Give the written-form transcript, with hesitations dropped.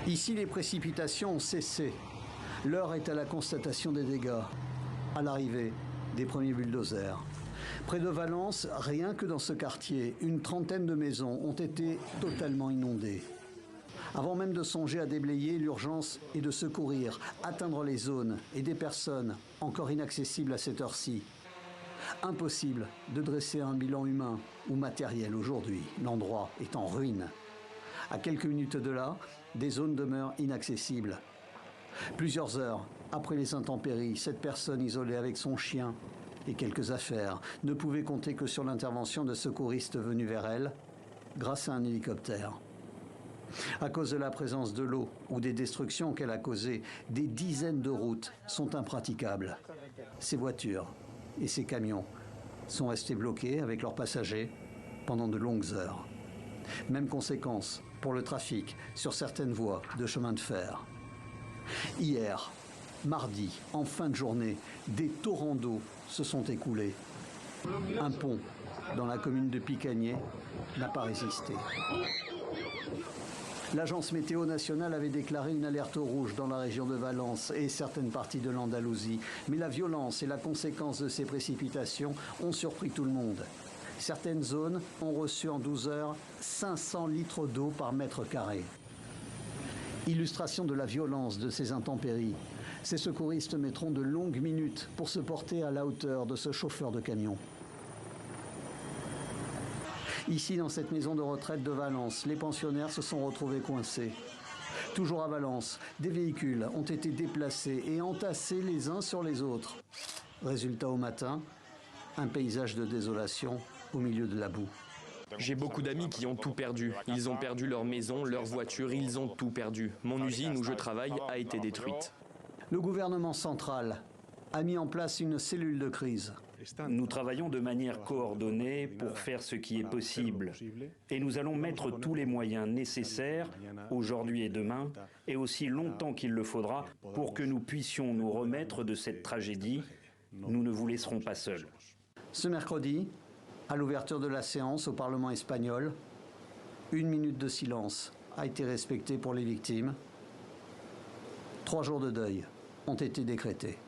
Ici, les précipitations ont cessé. L'heure est à la constatation des dégâts. À l'arrivée des premiers bulldozers. Près de Valence, rien que dans ce quartier, une trentaine de maisons ont été totalement inondées. Avant même de songer à déblayer, l'urgence est de secourir, atteindre les zones et des personnes encore inaccessibles à cette heure-ci. Impossible de dresser un bilan humain ou matériel aujourd'hui. L'endroit est en ruine. À quelques minutes de là, des zones demeurent inaccessibles. Plusieurs heures après les intempéries, cette personne isolée avec son chien et quelques affaires ne pouvait compter que sur l'intervention de secouristes venus vers elle grâce à un hélicoptère. À cause de la présence de l'eau ou des destructions qu'elle a causées, des dizaines de routes sont impraticables. Ces voitures et ces camions sont restés bloqués avec leurs passagers pendant de longues heures. Même conséquence pour le trafic sur certaines voies de chemin de fer. Hier, mardi, en fin de journée, des torrents d'eau se sont écoulés. Un pont dans la commune de Picagné n'a pas résisté. L'Agence météo nationale avait déclaré une alerte rouge dans la région de Valence et certaines parties de l'Andalousie. Mais la violence et la conséquence de ces précipitations ont surpris tout le monde. Certaines zones ont reçu en 12 heures 500 litres d'eau par mètre carré. Illustration de la violence de ces intempéries. Ces secouristes mettront de longues minutes pour se porter à la hauteur de ce chauffeur de camion. Ici, dans cette maison de retraite de Valence, les pensionnaires se sont retrouvés coincés. Toujours à Valence, des véhicules ont été déplacés et entassés les uns sur les autres. Résultat au matin, un paysage de désolation au milieu de la boue. J'ai beaucoup d'amis qui ont tout perdu. Ils ont perdu leur maison, leur voiture, ils ont tout perdu. Mon usine où je travaille a été détruite. Le gouvernement central a mis en place une cellule de crise. Nous travaillons de manière coordonnée pour faire ce qui est possible. Et nous allons mettre tous les moyens nécessaires, aujourd'hui et demain, et aussi longtemps qu'il le faudra, pour que nous puissions nous remettre de cette tragédie. Nous ne vous laisserons pas seuls. Ce mercredi, à l'ouverture de la séance au Parlement espagnol, 1 minute de silence a été respectée pour les victimes. 3 jours de deuil ont été décrétés.